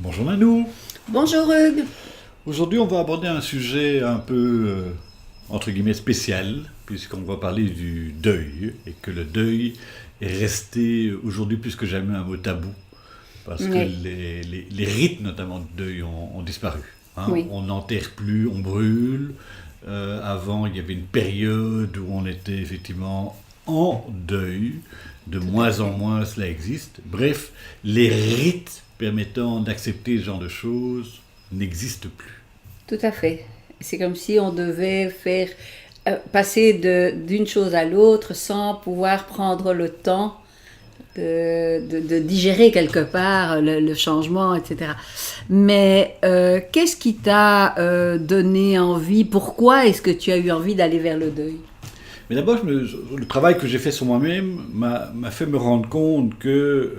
Bonjour Nanou. Bonjour Hugues. Aujourd'hui, on va aborder un sujet un peu, entre guillemets, spécial, puisqu'on va parler du deuil, et que le deuil est resté aujourd'hui plus que jamais un mot tabou, parce que Oui, les rites, notamment de deuil, ont disparu. Hein. oui, On n'enterre plus, on brûle. Avant, il y avait une période où on était effectivement en deuil. De tout à moins en fait. moins, cela existe. Bref, les rites permettant d'accepter ce genre de choses n'existent plus. Tout à fait. C'est comme si on devait faire passer d'une chose à l'autre sans pouvoir prendre le temps de digérer quelque part le changement, etc. Mais qu'est-ce qui t'a donné envie? Pourquoi est-ce que tu as eu envie d'aller vers le deuil? Mais d'abord, le travail que j'ai fait sur moi-même m'a fait me rendre compte que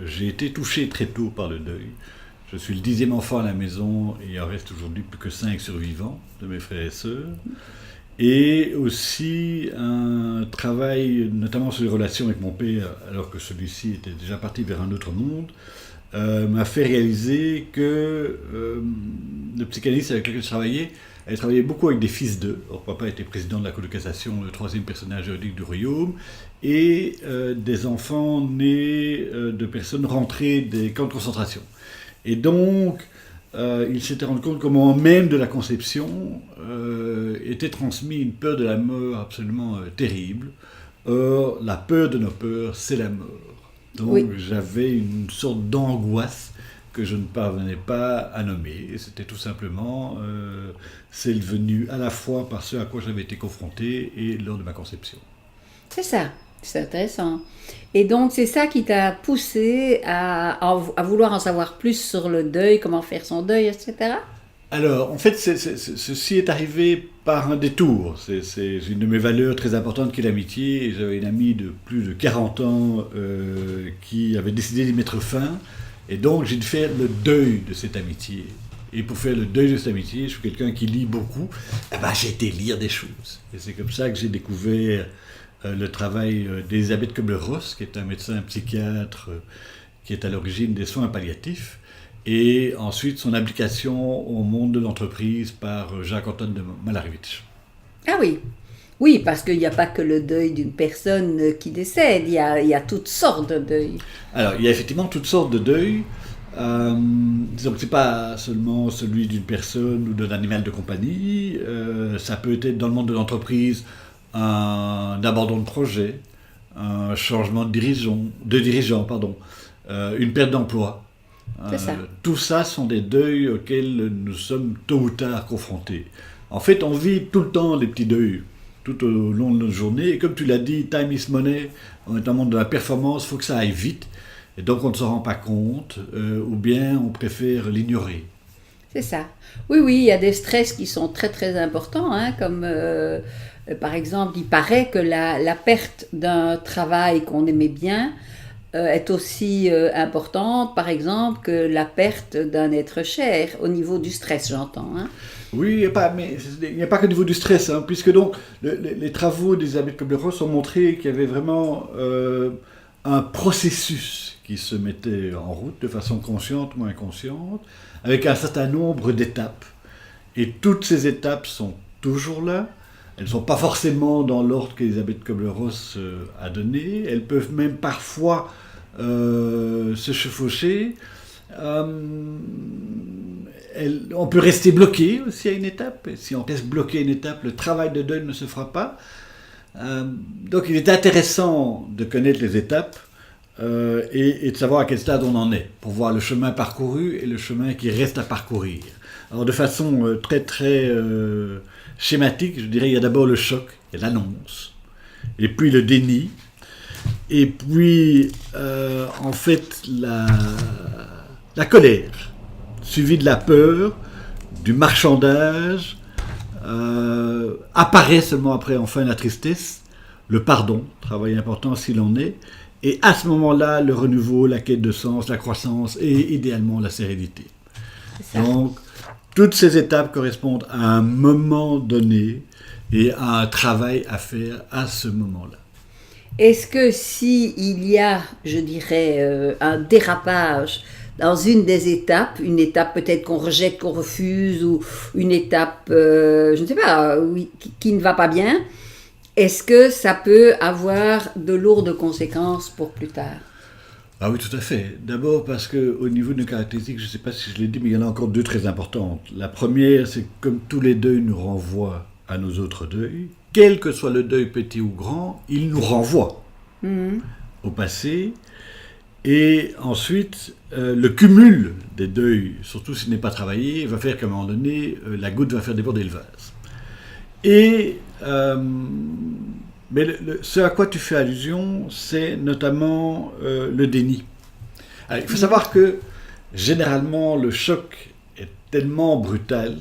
j'ai été touché très tôt par le deuil. Je suis le 10e enfant à la maison et il en reste aujourd'hui plus que 5 survivants de mes frères et sœurs. Et aussi un travail notamment sur les relations avec mon père, alors que celui-ci était déjà parti vers un autre monde, m'a fait réaliser que le psychanalyste avec lequel je travaillais, elle travaillait beaucoup avec des fils d'eux. Or, papa était président de la Cour de cassation, le troisième personnage juridique du royaume, et des enfants nés de personnes rentrées des camps de concentration. Et donc, il s'était rendu compte comment même de la conception était transmis une peur de la mort absolument terrible. Or, la peur de nos peurs, c'est la mort. Donc, Oui, j'avais une sorte d'angoisse que je ne parvenais pas à nommer. Et c'était tout simplement celle venue à la fois par ce à quoi j'avais été confronté et lors de ma conception. c'est ça. C'est intéressant. Et donc, c'est ça qui t'a poussé à vouloir en savoir plus sur le deuil, comment faire son deuil, etc. Alors, en fait, ceci est arrivé par un détour. C'est une de mes valeurs très importantes qui est l'amitié. Et j'avais une amie de plus de 40 ans qui avait décidé d'y mettre fin. Et donc, j'ai dû faire le deuil de cette amitié. Et pour faire le deuil de cette amitié, je suis quelqu'un qui lit beaucoup. Eh ben, j'ai été lire des choses. Et c'est comme ça que j'ai découvert le travail d'Elisabeth Kubler-Ross, qui est un médecin psychiatre qui est à l'origine des soins palliatifs, et ensuite son application au monde de l'entreprise par Jacques-Antoine de Malarevitch. Ah oui, oui, parce qu'il n'y a pas que le deuil d'une personne qui décède, il y a toutes sortes de deuils. Alors, il y a effectivement toutes sortes de deuils. Donc, c'est pas seulement celui d'une personne ou d'un animal de compagnie. Ça peut être dans le monde de l'entreprise un abandon de projet, un changement de dirigeant, pardon, une perte d'emploi. C'est ça. Tout ça sont des deuils auxquels nous sommes tôt ou tard confrontés. En fait, on vit tout le temps les petits deuils, tout au long de notre journée. Et comme tu l'as dit, time is money, on est dans le monde de la performance, il faut que ça aille vite. Et donc on ne s'en rend pas compte, ou bien on préfère l'ignorer. C'est ça. Oui, oui, il y a des stress qui sont très très importants, hein, comme par exemple, il paraît que la perte d'un travail qu'on aimait bien est aussi importante, par exemple, que la perte d'un être cher, au niveau du stress, j'entends. Hein. Oui, il n'y a pas que au niveau du stress, hein, puisque donc les travaux d'Elisabeth Kubler-Ross ont montré qu'il y avait vraiment un processus qui se mettait en route de façon consciente ou inconsciente, avec un certain nombre d'étapes. Et toutes ces étapes sont toujours là. Elles ne sont pas forcément dans l'ordre qu'Elisabeth Kubler-Ross a donné. Elles peuvent même parfois se chevaucher. Euh, on peut rester bloqué aussi à une étape. Et si on reste bloqué à une étape, le travail de deuil ne se fera pas. Donc il est intéressant de connaître les étapes et de savoir à quel stade on en est, pour voir le chemin parcouru et le chemin qui reste à parcourir. Alors de façon très très schématique, je dirais il y a d'abord le choc, il y a l'annonce, et puis le déni, et puis en fait la colère, suivie de la peur, du marchandage, apparaît seulement après enfin la tristesse, le pardon, travail important s'il en est, et à ce moment-là, le renouveau, la quête de sens, la croissance et idéalement la sérénité. C'est ça. Donc, toutes ces étapes correspondent à un moment donné et à un travail à faire à ce moment-là. Est-ce que si il y a, je dirais, un dérapage dans une des étapes, une étape peut-être qu'on rejette, qu'on refuse, ou une étape, je ne sais pas, oui, qui ne va pas bien, est-ce que ça peut avoir de lourdes conséquences pour plus tard? Ah oui, tout à fait. D'abord parce qu'au niveau de nos caractéristiques, je ne sais pas si je l'ai dit, mais il y en a encore deux très importantes. La première, c'est que comme tous les deuils nous renvoient à nos autres deuils, quel que soit le deuil petit ou grand, il nous renvoie au passé. Et ensuite, le cumul des deuils, surtout s'il n'est pas travaillé, va faire qu'à un moment donné, la goutte va faire déborder le vase. Et mais ce à quoi tu fais allusion, c'est notamment le déni. Alors, il faut savoir que généralement le choc est tellement brutal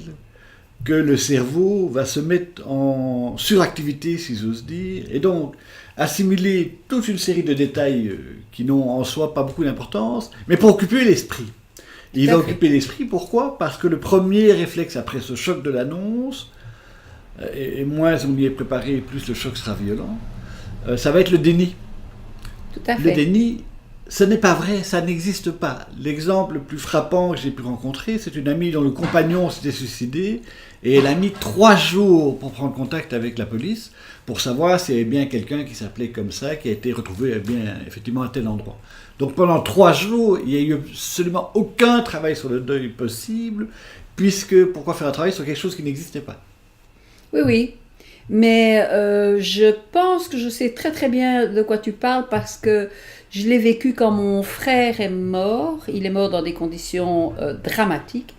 que le cerveau va se mettre en suractivité, si j'ose dire, et donc assimiler toute une série de détails qui n'ont en soi pas beaucoup d'importance, mais pour occuper l'esprit. Et il va occuper l'esprit, pourquoi ? Parce que le premier réflexe après ce choc de l'annonce, et moins on y est préparé, plus le choc sera violent, ça va être le déni. Tout à fait. Le déni, ce n'est pas vrai, ça n'existe pas. L'exemple le plus frappant que j'ai pu rencontrer, c'est une amie dont le compagnon s'était suicidé, et elle a mis 3 jours pour prendre contact avec la police, pour savoir s'il y avait bien quelqu'un qui s'appelait comme ça, qui a été retrouvé bien, effectivement à tel endroit. Donc pendant 3 jours, il n'y a eu absolument aucun travail sur le deuil possible, puisque pourquoi faire un travail sur quelque chose qui n'existait pas ? Oui, oui. Mais je pense que je sais très très bien de quoi tu parles parce que je l'ai vécu quand mon frère est mort. Il est mort dans des conditions dramatiques.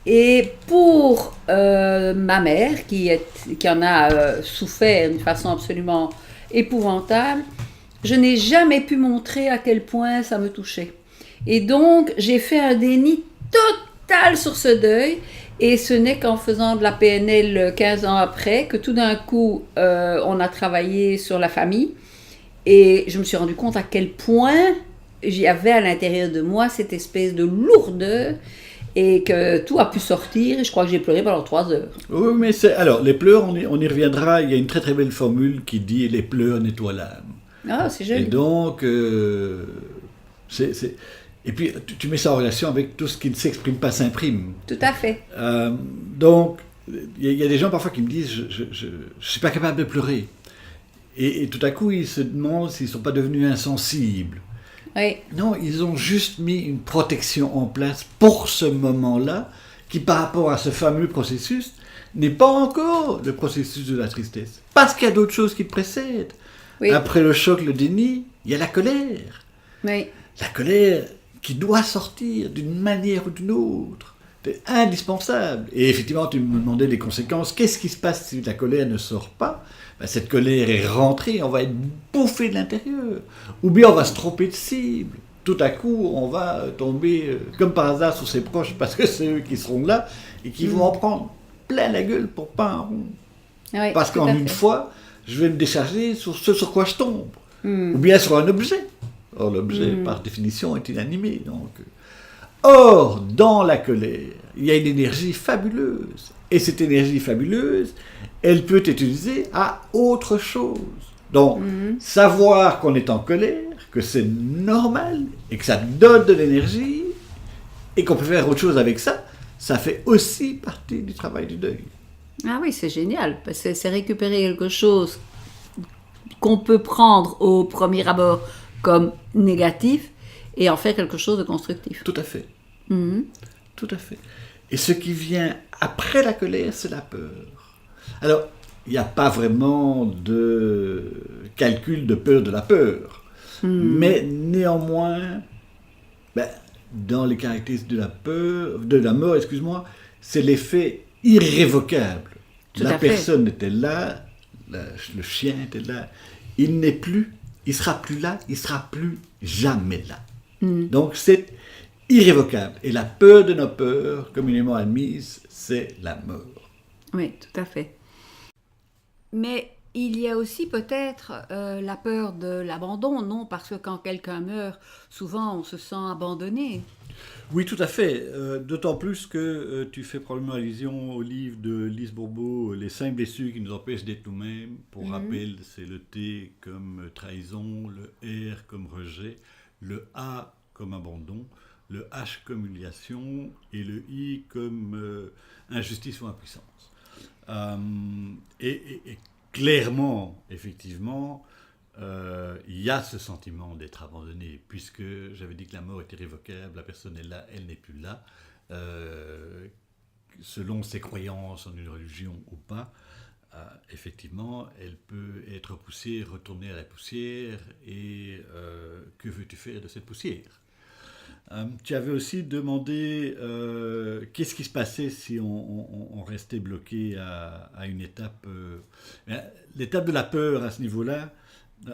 Et pour ma mère, qui en a souffert d'une façon absolument épouvantable, je n'ai jamais pu montrer à quel point ça me touchait. Et donc, j'ai fait un déni total sur ce deuil. Et ce n'est qu'en faisant de la PNL 15 ans après que tout d'un coup, on a travaillé sur la famille. Et je me suis rendu compte à quel point j'y avais à l'intérieur de moi cette espèce de lourdeur et que tout a pu sortir. Et je crois que j'ai pleuré pendant 3 heures. Oui, mais alors, les pleurs, on y reviendra. Il y a une très très belle formule qui dit « les pleurs nettoient l'âme ». Ah, c'est joli. Et donc, et puis tu mets ça en relation avec tout ce qui ne s'exprime pas s'imprime. Tout à fait. Donc, il y a des gens parfois qui me disent je ne suis pas capable de pleurer. Et tout à coup, ils se demandent s'ils ne sont pas devenus insensibles. Oui. Non, ils ont juste mis une protection en place pour ce moment-là, qui par rapport à ce fameux processus, n'est pas encore le processus de la tristesse. Parce qu'il y a d'autres choses qui le précèdent. Oui. Après le choc, le déni, il y a la colère. Oui. La colère qui doit sortir d'une manière ou d'une autre. C'est indispensable. Et effectivement, tu me demandais les conséquences. Qu'est-ce qui se passe si la colère ne sort pas ? Ben, cette colère est rentrée, on va être bouffé de l'intérieur. Ou bien on va se tromper de cible. Tout à coup, on va tomber, comme par hasard, sur ses proches, parce que c'est eux qui seront là, et qui vont en prendre plein la gueule pour pas un rond. Oui, parce qu'en une fois, je vais me décharger sur ce sur quoi je tombe. Ou bien sur un objet. Or, l'objet, par définition, est inanimé. Donc. Or, dans la colère, il y a une énergie fabuleuse. Et cette énergie fabuleuse, elle peut être utilisée à autre chose. Donc, savoir qu'on est en colère, que c'est normal, et que ça donne de l'énergie, et qu'on peut faire autre chose avec ça, ça fait aussi partie du travail du deuil. Ah oui, c'est génial, parce que c'est récupérer quelque chose qu'on peut prendre au premier abord comme négatif et en faire quelque chose de constructif. Tout à fait. Tout à fait. Et ce qui vient après la colère, c'est la peur. Alors, il n'y a pas vraiment de calcul de peur de la peur. Mais néanmoins, dans les caractéristiques de la peur, de la mort, c'est l'effet irrévocable. La personne était là, le chien était là, il n'est plus, il sera plus là, il sera plus jamais là. Donc c'est irrévocable. Et la peur de nos peurs, communément admise, c'est la mort. Oui, tout à fait. Mais il y a aussi peut-être la peur de l'abandon, non ? Parce que quand quelqu'un meurt, souvent on se sent abandonné. Oui, tout à fait. D'autant plus que tu fais probablement allusion au livre de Lise Bourbeau, Les 5 blessures qui nous empêchent d'être nous-mêmes. Pour rappel, c'est le T comme trahison, le R comme rejet, le A comme abandon, le H comme humiliation et le I comme injustice ou impuissance. Et clairement, effectivement, il y a ce sentiment d'être abandonné, puisque j'avais dit que la mort était irrévocable, la personne est là, elle n'est plus là, selon ses croyances en une religion ou pas. Effectivement, elle peut être poussée, retourner à la poussière, et que veux-tu faire de cette poussière? Tu avais aussi demandé qu'est-ce qui se passait si on restait bloqué à une étape. L'étape de la peur à ce niveau-là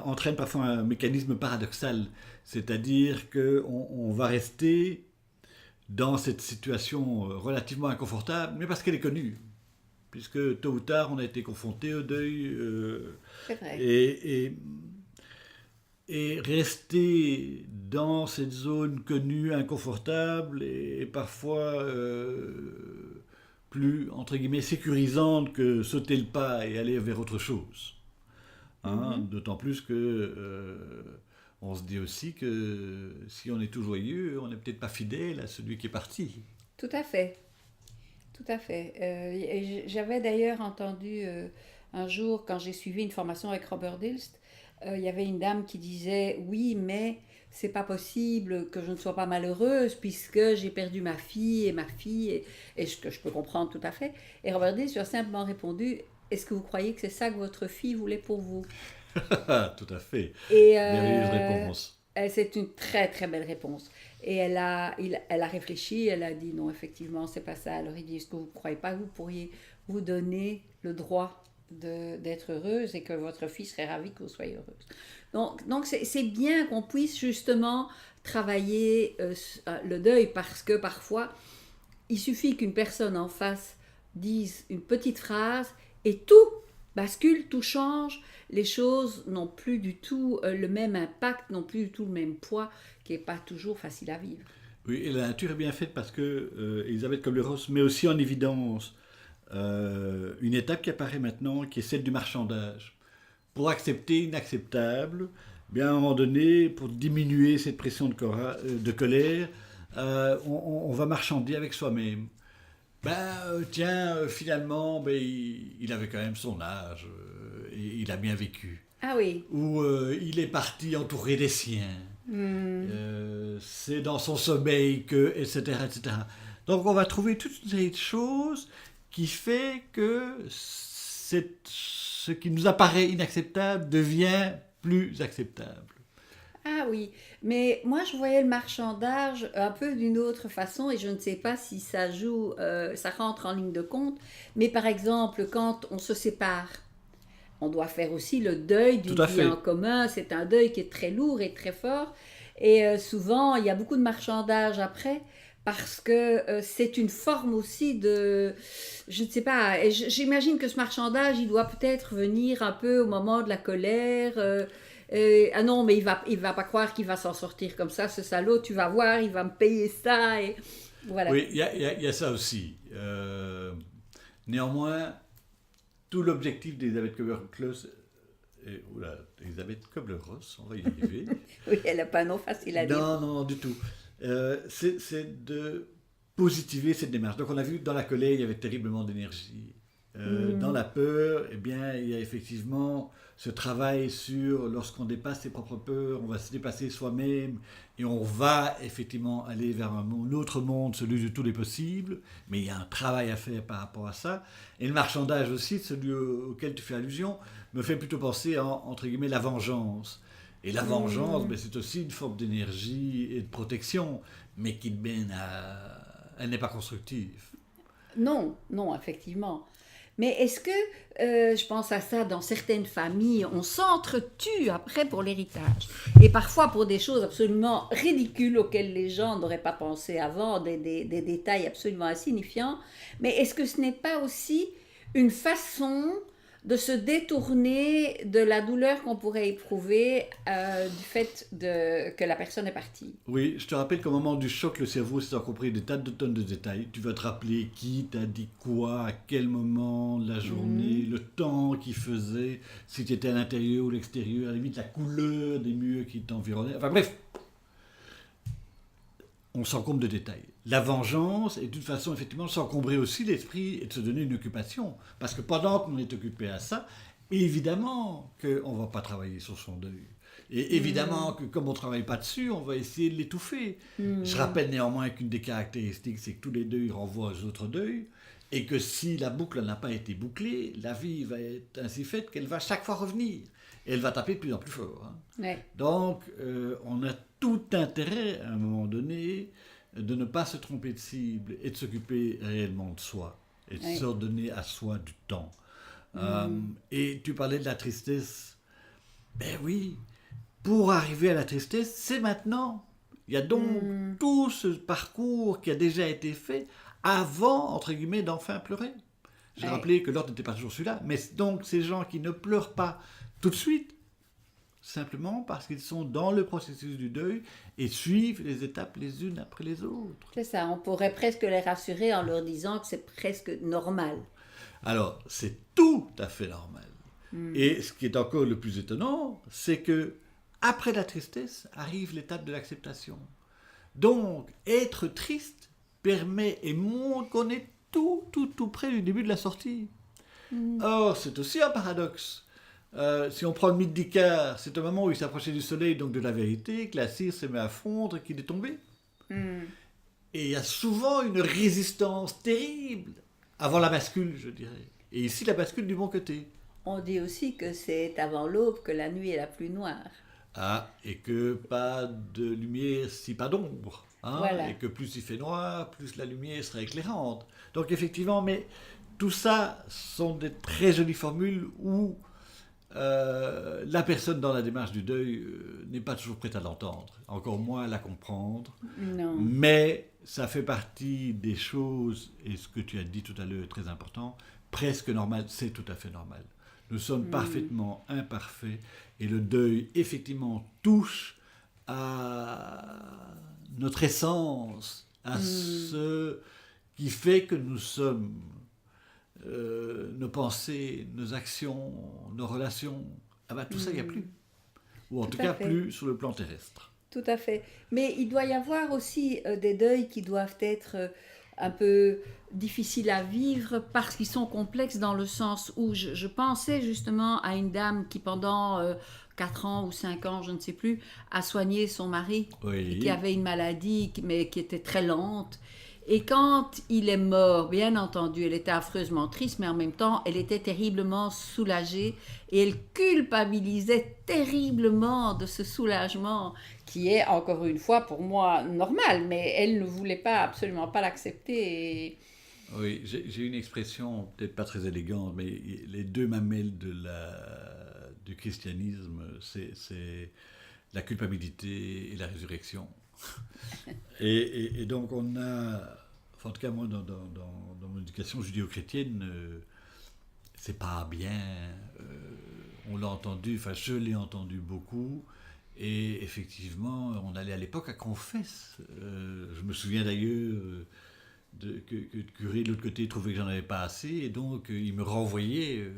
entraîne parfois un mécanisme paradoxal, c'est-à-dire qu'on va rester dans cette situation relativement inconfortable, mais parce qu'elle est connue. Puisque tôt ou tard, on a été confronté au deuil. C'est vrai. Et rester dans cette zone connue, inconfortable, et parfois plus, entre guillemets, sécurisante que sauter le pas et aller vers autre chose. D'autant plus que on se dit aussi que si on est tout joyeux, on n'est peut-être pas fidèle à celui qui est parti. Tout à fait. Tout à fait. J'avais d'ailleurs entendu un jour, quand j'ai suivi une formation avec Robert Dilst, il y avait une dame qui disait « Oui, mais c'est pas possible que je ne sois pas malheureuse puisque j'ai perdu ma fille, et ce que je peux comprendre tout à fait. » Et Robert Dilst lui a simplement répondu « Est-ce que vous croyez que c'est ça que votre fille voulait pour vous ?» Tout à fait. Et merveilleuse réponse. c'est une très très belle réponse. Et elle a réfléchi, elle a dit non, effectivement, c'est pas ça. Alors il dit, est-ce que vous ne croyez pas que vous pourriez vous donner le droit d'être heureuse et que votre fille serait ravie que vous soyez heureuse. Donc c'est bien qu'on puisse justement travailler le deuil, parce que parfois, il suffit qu'une personne en face dise une petite phrase et tout bascule, tout change, les choses n'ont plus du tout le même impact, n'ont plus du tout le même poids, qui n'est pas toujours facile à vivre. Oui, et la nature est bien faite parce que Elisabeth Kubler-Ross met aussi en évidence une étape qui apparaît maintenant, qui est celle du marchandage. Pour accepter l'inacceptable, bien à un moment donné, pour diminuer cette pression de colère, on va marchander avec soi-même. Finalement, il avait quand même son âge et il a bien vécu. Ah oui. Ou il est parti entouré des siens. C'est dans son sommeil que, etc., etc. Donc on va trouver toutes ces choses qui fait que ce qui nous apparaît inacceptable devient plus acceptable. Ah oui, mais moi je voyais le marchandage un peu d'une autre façon, et je ne sais pas si ça joue, ça rentre en ligne de compte, mais par exemple quand on se sépare, on doit faire aussi le deuil d'une vie en commun. C'est un deuil qui est très lourd et très fort, et souvent il y a beaucoup de marchandage après, parce que c'est une forme aussi de, je ne sais pas, j'imagine que ce marchandage il doit peut-être venir un peu au moment de la colère. Ah non, mais il va pas croire qu'il va s'en sortir comme ça, ce salaud, tu vas voir, il va me payer ça, et voilà. Oui, il y a ça aussi. Néanmoins, tout l'objectif d'Elisabeth Kubler-Ross, Elisabeth Kubler-Ross, on va y arriver. Oui, elle n'a pas un nom facile à dire. Non, du tout. C'est de positiver cette démarche. Donc on a vu, dans la colère, il y avait terriblement d'énergie. Dans la peur, eh bien, il y a effectivement ce travail sur, lorsqu'on dépasse ses propres peurs, on va se dépasser soi-même et on va effectivement aller vers un autre monde, celui de tous les possibles, mais il y a un travail à faire par rapport à ça. Et le marchandage aussi, celui auquel tu fais allusion, me fait plutôt penser à, entre guillemets, la vengeance. Et la vengeance, c'est aussi une forme d'énergie et de protection, mais qui mène à... Elle n'est pas constructive. Non, effectivement. Mais est-ce que, je pense à ça, dans certaines familles, on s'entretue après pour l'héritage. Et parfois pour des choses absolument ridicules auxquelles les gens n'auraient pas pensé avant, des détails absolument insignifiants. Mais est-ce que ce n'est pas aussi une façon de se détourner de la douleur qu'on pourrait éprouver du fait que la personne est partie? Oui, je te rappelle qu'au moment du choc, le cerveau s'est compris des tas de tonnes de détails. Tu vas te rappeler qui t'a dit quoi, à quel moment, la journée, le temps qu'il faisait, si tu étais à l'intérieur ou à l'extérieur, à la limite la couleur des murs qui t'environnaient. Enfin bref, on s'encombre de détails. La vengeance est d'une façon, effectivement, de s'encombrer aussi l'esprit et de se donner une occupation. Parce que pendant qu'on est occupé à ça, évidemment qu'on ne va pas travailler sur son deuil. Et évidemment que comme on ne travaille pas dessus, on va essayer de l'étouffer. Je rappelle néanmoins qu'une des caractéristiques, c'est que tous les deuils renvoient aux autres deuils, et que si la boucle n'a pas été bouclée, la vie va être ainsi faite qu'elle va chaque fois revenir. Et elle va taper de plus en plus fort. Hein. Ouais. Donc, on a tout intérêt, à un moment donné, de ne pas se tromper de cible et de s'occuper réellement de soi, et de se redonner à soi du temps. Et tu parlais de la tristesse. Ben oui, pour arriver à la tristesse, c'est maintenant. Il y a donc tout ce parcours qui a déjà été fait avant, entre guillemets, d'enfin pleurer. J'ai rappelé que l'ordre n'était pas toujours celui-là, mais donc ces gens qui ne pleurent pas tout de suite, simplement parce qu'ils sont dans le processus du deuil et suivent les étapes les unes après les autres. C'est ça, on pourrait presque les rassurer en leur disant que c'est presque normal. Alors, c'est tout à fait normal. Et ce qui est encore le plus étonnant, c'est que après la tristesse arrive l'étape de l'acceptation. Donc, être triste permet et montre qu'on est tout près du début de la sortie. Or, c'est aussi un paradoxe. Si on prend le mythe d'Icare, c'est au moment où il s'approchait du soleil, donc de la vérité, que la cire se met à fondre et qu'il est tombé. Et il y a souvent une résistance terrible avant la bascule, je dirais. Et ici, la bascule du bon côté. On dit aussi que c'est avant l'aube que la nuit est la plus noire. Ah, et que pas de lumière si pas d'ombre. Hein, voilà. Et que plus il fait noir, plus la lumière sera éclairante. Donc effectivement, mais tout ça sont des très jolies formules où la personne dans la démarche du deuil n'est pas toujours prête à l'entendre, encore moins à la comprendre. Non. Mais ça fait partie des choses, et ce que tu as dit tout à l'heure est très important, presque normal, c'est tout à fait normal. Nous sommes parfaitement imparfaits et le deuil, effectivement, touche à notre essence, à ce qui fait que nous sommes, nos pensées, nos actions, nos relations. Ah ben, tout ça, il n'y a plus. Ou en tout cas, plus sur le plan terrestre. Tout à fait. Mais il doit y avoir aussi des deuils qui doivent être un peu difficiles à vivre parce qu'ils sont complexes dans le sens où je pensais justement à une dame qui pendant 4 ans ou 5 ans, je ne sais plus, a soigné son mari qui avait une maladie mais qui était très lente. Et quand il est mort, bien entendu, elle était affreusement triste, mais en même temps, elle était terriblement soulagée et elle culpabilisait terriblement de ce soulagement qui est, encore une fois, pour moi, normal, mais elle ne voulait pas, absolument pas l'accepter. Et... Oui, j'ai une expression, peut-être pas très élégante, mais les deux mamelles du christianisme, c'est la culpabilité et la résurrection. Et donc on a, enfin, en tout cas moi dans mon éducation judéo-chrétienne, c'est pas bien, on l'a entendu, enfin je l'ai entendu beaucoup, et effectivement on allait à l'époque à confesse. Je me souviens d'ailleurs que le curé de l'autre côté trouvait que j'en avais pas assez, et donc il me renvoyait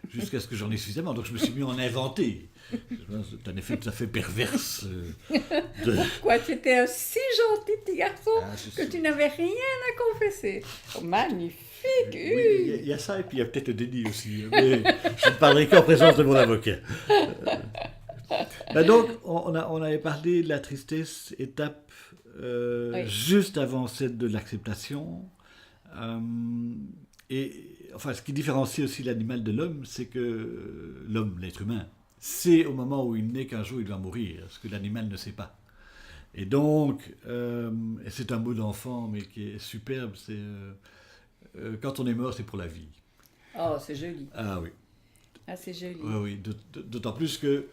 jusqu'à ce que j'en ai suffisamment. Donc je me suis mis à en inventer. C'est un effet tout à fait perverse. Pourquoi tu étais un si gentil petit garçon que tu n'avais rien à confesser. Oh, magnifique. Oui, il y a ça, et puis il y a peut-être le déni aussi. Mais je ne parlerai qu'en présence de mon avocat. Donc on avait parlé de la tristesse, étape juste avant celle de l'acceptation. Et enfin, ce qui différencie aussi l'animal de l'homme, c'est que l'homme, l'être humain, sait au moment où il naît qu'un jour il va mourir, ce que l'animal ne sait pas. Et donc, et c'est un mot d'enfant, mais qui est superbe, c'est quand on est mort, c'est pour la vie. Oh, c'est joli. Ah oui. Ah, c'est joli. Oui, d'autant plus que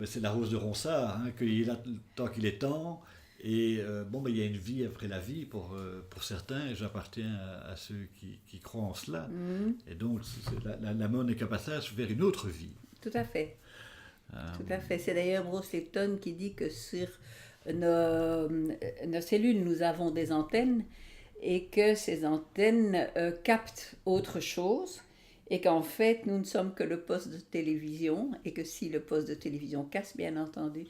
c'est la rose de Ronsard, hein, qu'il est là tant qu'il est temps. Et il y a une vie après la vie pour certains, et j'appartiens à ceux qui croient en cela. Et donc, la mort n'est qu'un passage vers une autre vie. Tout à fait. Tout à fait. C'est d'ailleurs Bruce Lipton qui dit que sur nos cellules, nous avons des antennes, et que ces antennes captent autre chose, et qu'en fait, nous ne sommes que le poste de télévision, et que si le poste de télévision casse, bien entendu,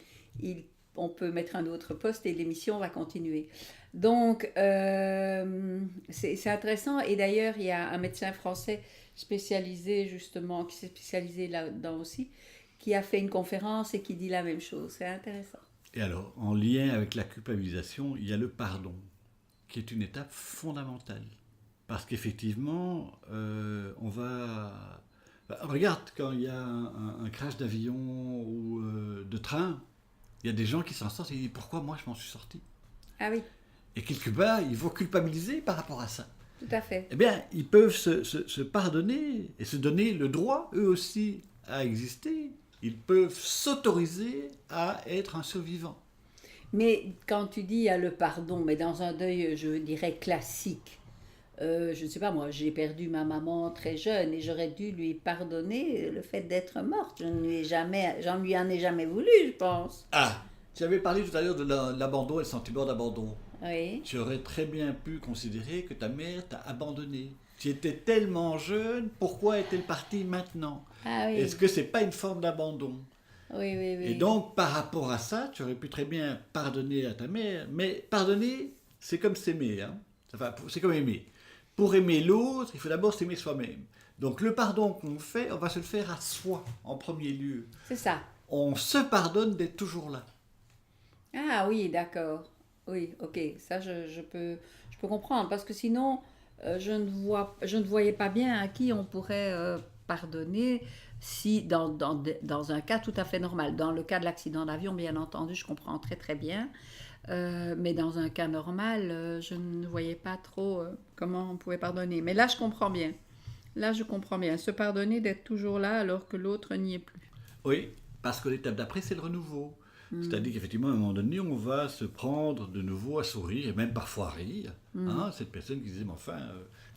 on peut mettre un autre poste et l'émission va continuer. Donc, c'est intéressant. Et d'ailleurs, il y a un médecin français spécialisé, justement, qui s'est spécialisé là-dedans aussi, qui a fait une conférence et qui dit la même chose. C'est intéressant. Et alors, en lien avec la culpabilisation, il y a le pardon, qui est une étape fondamentale. Parce qu'effectivement, on va... Regarde, quand il y a un crash d'avion ou de train, il y a des gens qui s'en sortent et ils disent pourquoi moi je m'en suis sorti. Ah oui, Et quelque part, ils vont culpabiliser par rapport à ça. tout à fait. Eh bien, ils peuvent se pardonner et se donner le droit, eux aussi, à exister. Ils peuvent s'autoriser à être un survivant. Mais quand tu dis il y a le pardon, mais dans un deuil, je dirais classique, je ne sais pas moi, j'ai perdu ma maman très jeune et j'aurais dû lui pardonner le fait d'être morte. J'en lui en ai jamais voulu, je pense. Ah, tu avais parlé tout à l'heure de l'abandon et le sentiment d'abandon. Oui. Tu aurais très bien pu considérer que ta mère t'a abandonné. Tu étais tellement jeune, pourquoi est-elle partie maintenant? Ah oui. Est-ce que c'est pas une forme d'abandon? Oui, oui, oui. Et donc, par rapport à ça, tu aurais pu très bien pardonner à ta mère, mais pardonner, c'est comme s'aimer. Hein? Enfin, c'est comme aimer. Pour aimer l'autre, il faut d'abord s'aimer soi-même. Donc, le pardon qu'on fait, on va se le faire à soi, en premier lieu. C'est ça. On se pardonne d'être toujours là. Ah oui, d'accord. Oui, ok. Ça, je peux comprendre. Parce que sinon, je ne voyais pas bien à qui on pourrait pardonner si dans un cas tout à fait normal. Dans le cas de l'accident d'avion, bien entendu, je comprends très très bien. Mais dans un cas normal, je ne voyais pas trop comment on pouvait pardonner. Mais là, je comprends bien. Là, je comprends bien. Se pardonner d'être toujours là alors que l'autre n'y est plus. Oui, parce que l'étape d'après, c'est le renouveau. C'est-à-dire qu'effectivement, à un moment donné, on va se prendre de nouveau à sourire, et même parfois à rire. Hein, cette personne qui disait, mais enfin,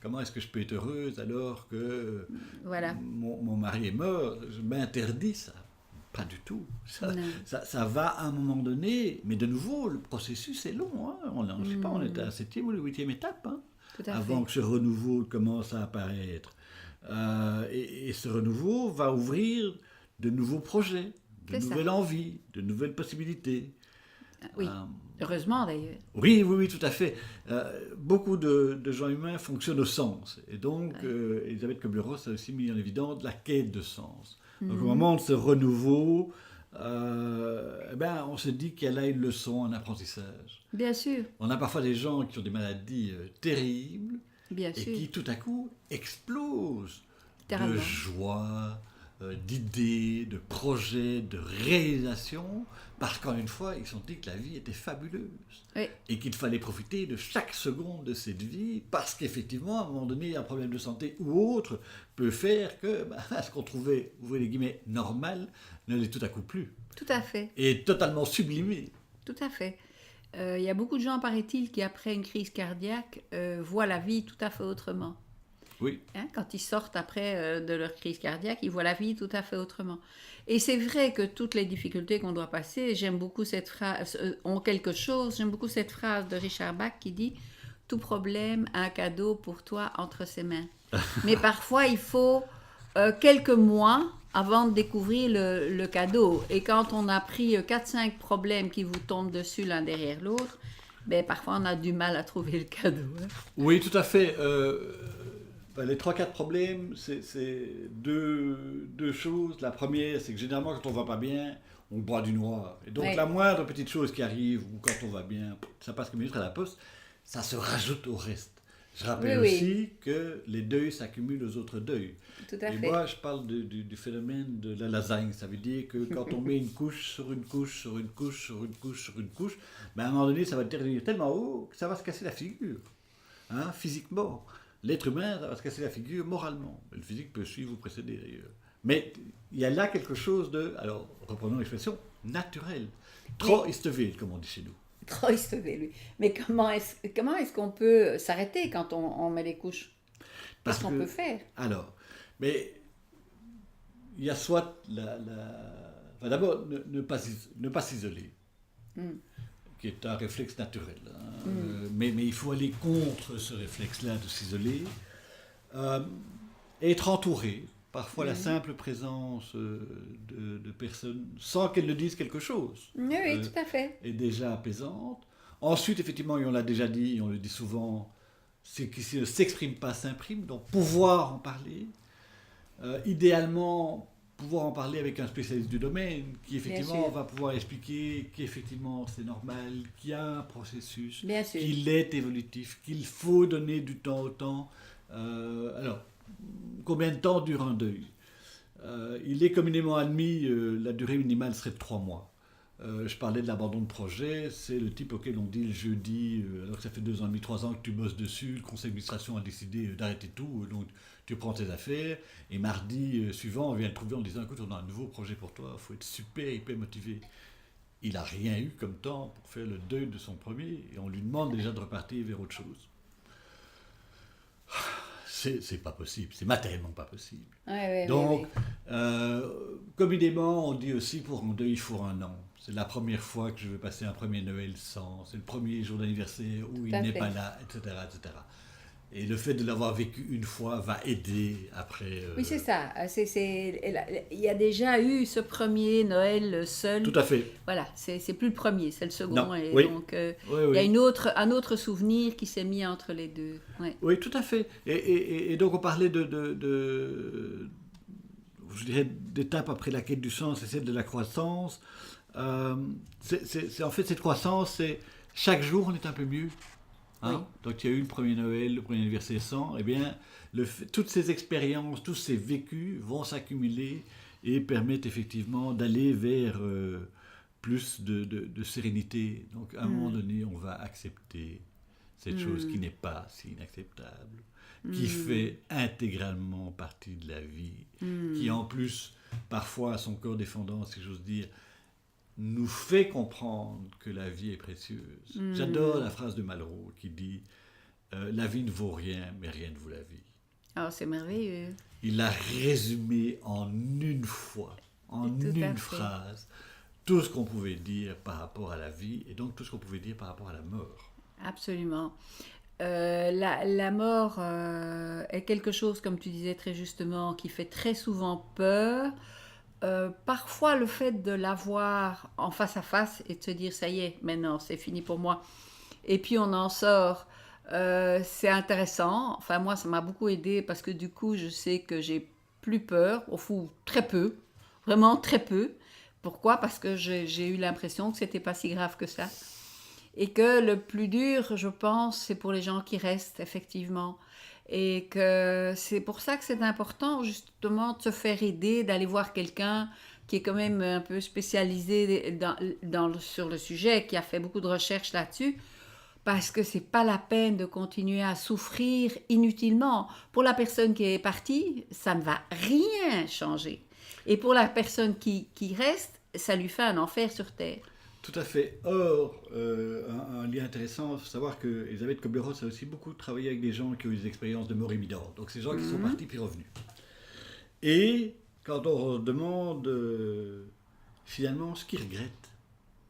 comment est-ce que je peux être heureuse alors que Voilà. mon mari est mort? Je m'interdis ça. Pas du tout. Ça va à un moment donné, mais de nouveau, le processus est long. Hein. Je sais pas, on est à la 7e ou la 8e étape. Hein, Tout à avant fait. que ce renouveau commence à apparaître. Et ce renouveau va ouvrir de nouveaux projets, de C'est ça. nouvelles envies, de nouvelles possibilités. Oui. Heureusement d'ailleurs. Oui, oui, oui, tout à fait. Beaucoup de gens humains fonctionnent au sens. Et donc, Elisabeth Kubler-Ross a aussi mis en évidence la quête de sens. Donc, au moment de ce renouveau, on se dit qu'elle a une leçon, un apprentissage. Bien sûr. On a parfois des gens qui ont des maladies terribles Bien et sûr. qui tout à coup explosent de Littéralement. joie, d'idées, de projets, de réalisations, parce qu'encore une fois, ils se sont dit que la vie était fabuleuse Oui. et qu'il fallait profiter de chaque seconde de cette vie, parce qu'effectivement, à un moment donné, un problème de santé ou autre peut faire que ce qu'on trouvait, ouvrez les guillemets, normal, ne l'est tout à coup plus, Tout à fait. et totalement sublimé. Tout à fait. Il y a beaucoup de gens, paraît-il, qui après une crise cardiaque voient la vie tout à fait autrement. Oui. Hein, quand ils sortent après de leur crise cardiaque, ils voient la vie tout à fait autrement. Et c'est vrai que toutes les difficultés qu'on doit passer, j'aime beaucoup cette phrase, ont quelque chose, j'aime beaucoup cette phrase de Richard Bach qui dit « Tout problème a un cadeau pour toi entre ses mains ». Mais parfois, il faut quelques mois avant de découvrir le cadeau. Et quand on a pris 4-5 problèmes qui vous tombent dessus l'un derrière l'autre, parfois on a du mal à trouver le cadeau. Hein. Oui, tout à fait. Les 3-4 problèmes, c'est deux choses. La première, c'est que généralement, quand on va pas bien, on boit du noir. Et donc, Ouais. la moindre petite chose qui arrive, ou quand on va bien, ça passe comme une lettre à la poste, ça se rajoute au reste. Je rappelle Oui, oui. aussi que les deuils s'accumulent aux autres deuils. Tout à Et fait. moi, je parle du phénomène de la lasagne. Ça veut dire que quand on met une couche sur une couche, sur une couche, sur une couche, sur une couche, à un moment donné, ça va devenir tellement haut que ça va se casser la figure, hein, physiquement. L'être humain, ça va se casser la figure moralement. Le physique peut suivre ou précéder d'ailleurs. Mais il y a là quelque chose de, alors reprenons l'expression, naturel. Trop isteville, comme on dit chez nous. Trop istevé, lui. Mais comment est-ce qu'on peut s'arrêter quand on met les couches? Parce Qu'est-ce qu'on que- peut faire? Alors, mais il y a soit enfin, d'abord, ne pas s'isoler, qui est un réflexe naturel. Hein. Mais il faut aller contre ce réflexe-là de s'isoler. Être entouré, parfois la simple présence de personnes, sans qu'elles ne disent quelque chose, Oui, oui, tout à fait. est déjà apaisante. Ensuite, effectivement, et on l'a déjà dit, et on le dit souvent, c'est que si ne s'exprime pas, s'imprime, donc pouvoir en parler. Idéalement, pouvoir en parler avec un spécialiste du domaine qui effectivement va pouvoir expliquer qu'effectivement c'est normal, qu'il y a un processus, qu'il est évolutif, qu'il faut donner du temps au temps. Alors, combien de temps dure un deuil? Il est communément admis, la durée minimale serait de 3 mois. Je parlais de l'abandon de projet, c'est le type auquel on dit le jeudi, alors que ça fait 2 ans et demi, 3 ans que tu bosses dessus, le conseil d'administration a décidé d'arrêter tout, donc tu prends tes affaires, et mardi suivant, on vient le trouver en disant, écoute, on a un nouveau projet pour toi, il faut être super, hyper motivé. Il n'a rien eu comme temps pour faire le deuil de son premier, et on lui demande déjà de repartir vers autre chose. C'est pas possible, c'est matériellement pas possible. Donc, communément, on dit aussi pour un deuil, il faut 1 an. C'est la première fois que je vais passer un premier Noël sans, c'est le premier jour d'anniversaire où il n'est pas là, etc., etc. Et le fait de l'avoir vécu une fois va aider après. Oui, c'est ça. Il y a déjà eu ce premier Noël seul. Tout à fait. Voilà, c'est plus le premier, c'est le second. Non. Et oui. donc, il y a un autre souvenir qui s'est mis entre les deux. Ouais. Oui, tout à fait. Et donc, on parlait je dirais, d'étape après la quête du sens, c'est celle de la croissance. En fait, cette croissance, c'est chaque jour, on est un peu mieux. Hein? Oui. Donc il y a eu le premier Noël, le premier anniversaire sans, eh bien, toutes ces expériences, tous ces vécus vont s'accumuler et permettent effectivement d'aller vers plus de sérénité. Donc à un moment donné, on va accepter cette chose qui n'est pas si inacceptable, qui fait intégralement partie de la vie, qui en plus, parfois à son corps défendant, si j'ose dire, nous fait comprendre que la vie est précieuse. J'adore la phrase de Malraux qui dit « La vie ne vaut rien, mais rien ne vaut la vie ». Oh, c'est merveilleux. Il a résumé en une fois, en une phrase, tout ce qu'on pouvait dire par rapport à la vie et donc tout ce qu'on pouvait dire par rapport à la mort. Absolument. La mort est quelque chose, comme tu disais très justement, qui fait très souvent peur. Parfois, le fait de l'avoir en face à face et de se dire ça y est, maintenant c'est fini pour moi, et puis on en sort, c'est intéressant. Enfin, moi, ça m'a beaucoup aidé parce que du coup, je sais que j'ai plus peur, au fond, très peu, vraiment très peu. Pourquoi? Parce que j'ai eu l'impression que c'était pas si grave que ça. Et que le plus dur, je pense, c'est pour les gens qui restent, effectivement. Et que c'est pour ça que c'est important, justement, de se faire aider, d'aller voir quelqu'un qui est quand même un peu spécialisé sur le sujet, qui a fait beaucoup de recherches là-dessus, parce que c'est pas la peine de continuer à souffrir inutilement. Pour la personne qui est partie, ça ne va rien changer. Et pour la personne qui reste, ça lui fait un enfer sur Terre. Tout à fait. Or, un lien intéressant, il faut savoir que Elisabeth Kübler-Ross a aussi beaucoup travaillé avec des gens qui ont eu des expériences de mort imminente. Donc, ces gens qui sont partis puis revenus. Et quand on leur demande finalement ce qu'ils regrettent,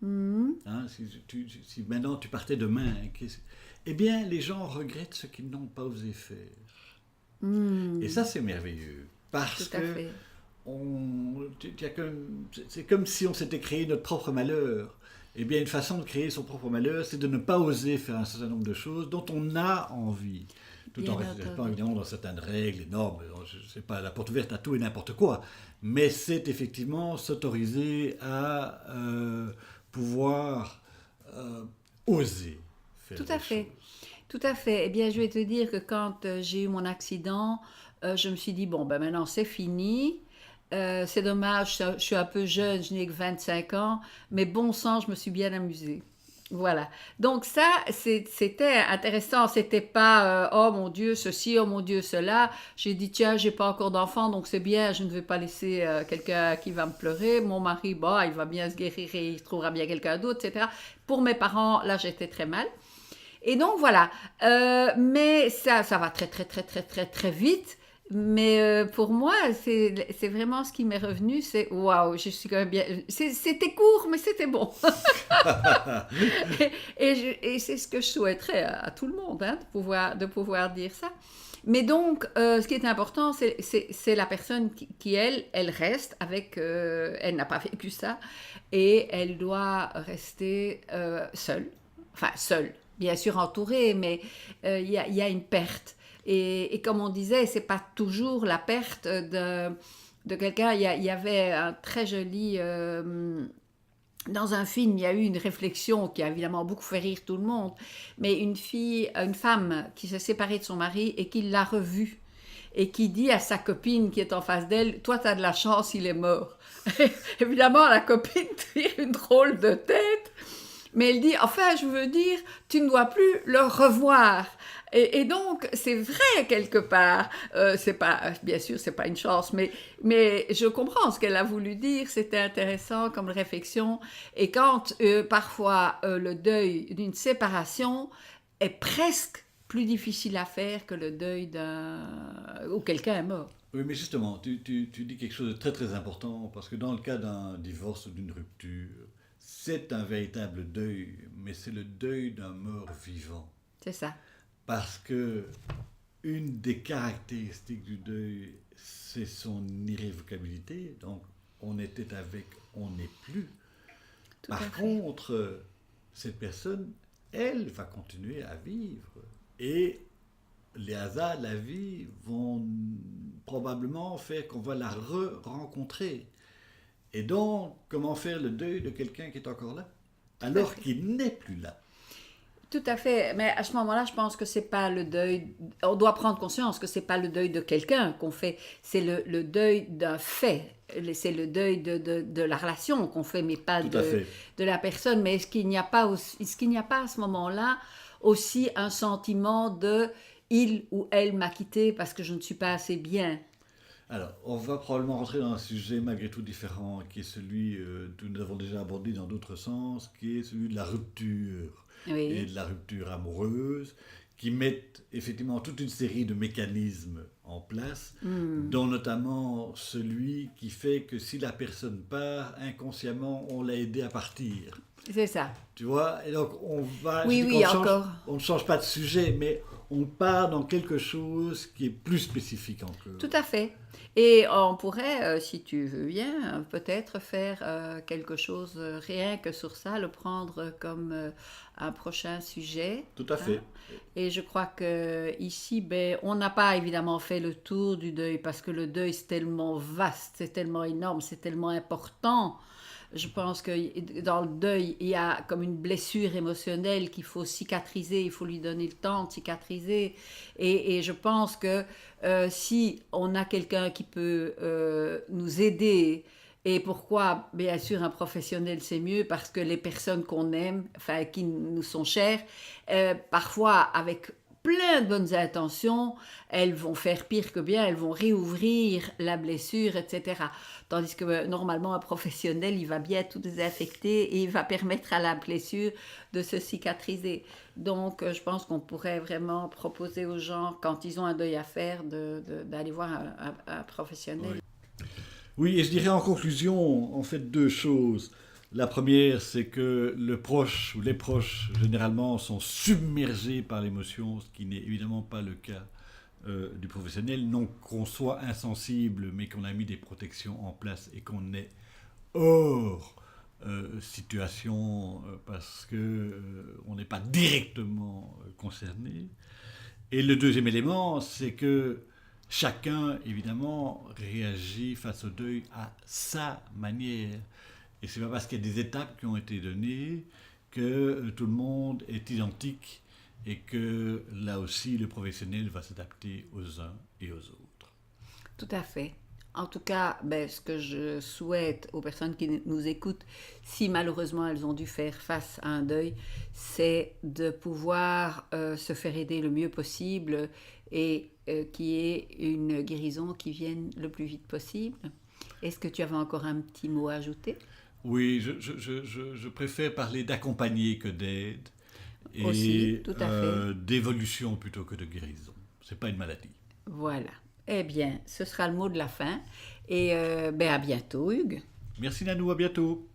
hein, si maintenant tu partais demain, eh bien, les gens regrettent ce qu'ils n'ont pas osé faire. Et ça, c'est merveilleux. Parce que c'est comme si on s'était créé notre propre malheur. Eh bien, une façon de créer son propre malheur, c'est de ne pas oser faire un certain nombre de choses dont on a envie, tout en restant évidemment dans certaines règles, les normes. Je ne sais pas, la porte ouverte à tout et n'importe quoi, mais c'est effectivement s'autoriser à pouvoir oser faire tout à fait. Tout à fait. Eh bien, je vais te dire que quand j'ai eu mon accident, je me suis dit, bon, ben maintenant c'est fini. C'est dommage, je suis un peu jeune, je n'ai que 25 ans, mais bon sang, je me suis bien amusée. Voilà. Donc ça, c'était intéressant. C'était pas oh mon Dieu ceci, oh mon Dieu cela. J'ai dit tiens, j'ai pas encore d'enfant, donc c'est bien. Je ne vais pas laisser quelqu'un qui va me pleurer. Mon mari, il va bien se guérir et il trouvera bien quelqu'un d'autre, etc. Pour mes parents, là, j'étais très mal. Et donc voilà. Mais ça va très très très très très très vite. Mais pour moi, c'est vraiment ce qui m'est revenu, c'est waouh, je suis quand même bien. C'était court, mais c'était bon. et c'est ce que je souhaiterais à tout le monde, hein, de pouvoir dire ça. Mais donc, ce qui est important, c'est la personne qui elle reste avec. Elle n'a pas vécu ça et elle doit rester seule. enfin seul, bien sûr entouré, mais il y a une perte. Et comme on disait, c'est pas toujours la perte de quelqu'un. Il y avait un très joli... dans un film, il y a eu une réflexion qui a évidemment beaucoup fait rire tout le monde, mais une femme qui s'est séparée de son mari et qui l'a revu et qui dit à sa copine qui est en face d'elle, « Toi, t'as de la chance, il est mort. » Évidemment, la copine tire une drôle de tête, mais elle dit, « Enfin, je veux dire, tu ne dois plus le revoir. » Et donc, c'est vrai quelque part. C'est pas, bien sûr, c'est pas une chance, mais je comprends ce qu'elle a voulu dire. C'était intéressant comme réflexion. Et quand parfois le deuil d'une séparation est presque plus difficile à faire que le deuil où quelqu'un est mort. Oui, mais justement, tu dis quelque chose de très très important, parce que dans le cas d'un divorce ou d'une rupture, c'est un véritable deuil, mais c'est le deuil d'un mort vivant. C'est ça. Parce que une des caractéristiques du deuil, c'est son irrévocabilité. Donc, on était avec, on n'est plus. Par contre, cette personne, elle va continuer à vivre. Et les hasards de la vie vont probablement faire qu'on va la re-rencontrer. Et donc, comment faire le deuil de quelqu'un qui est encore là, alors qu'il n'est plus là? Tout à fait, mais à ce moment-là, je pense que c'est pas le deuil. On doit prendre conscience que c'est pas le deuil de quelqu'un qu'on fait, c'est le deuil d'un fait. C'est le deuil de la relation qu'on fait, mais pas de la personne. Mais est-ce qu'il n'y a pas à ce moment-là aussi un sentiment de il ou elle m'a quitté parce que je ne suis pas assez bien? Alors, on va probablement rentrer dans un sujet malgré tout différent, qui est celui que nous avons déjà abordé dans d'autres sens, qui est celui de la rupture. Oui. Et de la rupture amoureuse, qui mettent effectivement toute une série de mécanismes en place, dont notamment celui qui fait que si la personne part, inconsciemment, on l'a aidé à partir. C'est ça. Tu vois? Et donc, on va... On ne change pas de sujet, mais on part dans quelque chose qui est plus spécifique encore. Tout à fait. Et on pourrait, si tu veux bien, peut-être faire quelque chose rien que sur ça, le prendre comme un prochain sujet. Tout à fait. Et je crois qu'ici, on n'a pas évidemment fait le tour du deuil, parce que le deuil, c'est tellement vaste, c'est tellement énorme, c'est tellement important. Je pense que dans le deuil, il y a comme une blessure émotionnelle qu'il faut cicatriser, il faut lui donner le temps de cicatriser. Et je pense que si on a quelqu'un qui peut nous aider, et pourquoi, bien sûr, un professionnel, c'est mieux, parce que les personnes qu'on aime, enfin, qui nous sont chères, parfois avec plein de bonnes intentions, elles vont faire pire que bien, elles vont réouvrir la blessure, etc. Tandis que normalement, un professionnel, il va bien tout désinfecter et il va permettre à la blessure de se cicatriser. Donc, je pense qu'on pourrait vraiment proposer aux gens, quand ils ont un deuil à faire, d'aller voir un professionnel. Oui, et je dirais en conclusion, en fait, deux choses. La première, c'est que le proche ou les proches, généralement, sont submergés par l'émotion, ce qui n'est évidemment pas le cas du professionnel. Non qu'on soit insensible, mais qu'on a mis des protections en place et qu'on est hors situation parce qu'on n'est pas directement concerné. Et le deuxième élément, c'est que chacun, évidemment, réagit face au deuil à sa manière. Et c'est pas parce qu'il y a des étapes qui ont été données que tout le monde est identique et que là aussi le professionnel va s'adapter aux uns et aux autres. Tout à fait. En tout cas, ce que je souhaite aux personnes qui nous écoutent, si malheureusement elles ont dû faire face à un deuil, c'est de pouvoir se faire aider le mieux possible et qu'il y ait une guérison qui vienne le plus vite possible. Est-ce que tu avais encore un petit mot à ajouter ? Oui, je préfère parler d'accompagner que d'aide. Aussi, tout à fait. D'évolution plutôt que de guérison. C'est pas une maladie. Voilà. Eh bien, ce sera le mot de la fin. Et à bientôt, Hugues. Merci Nanou, à bientôt.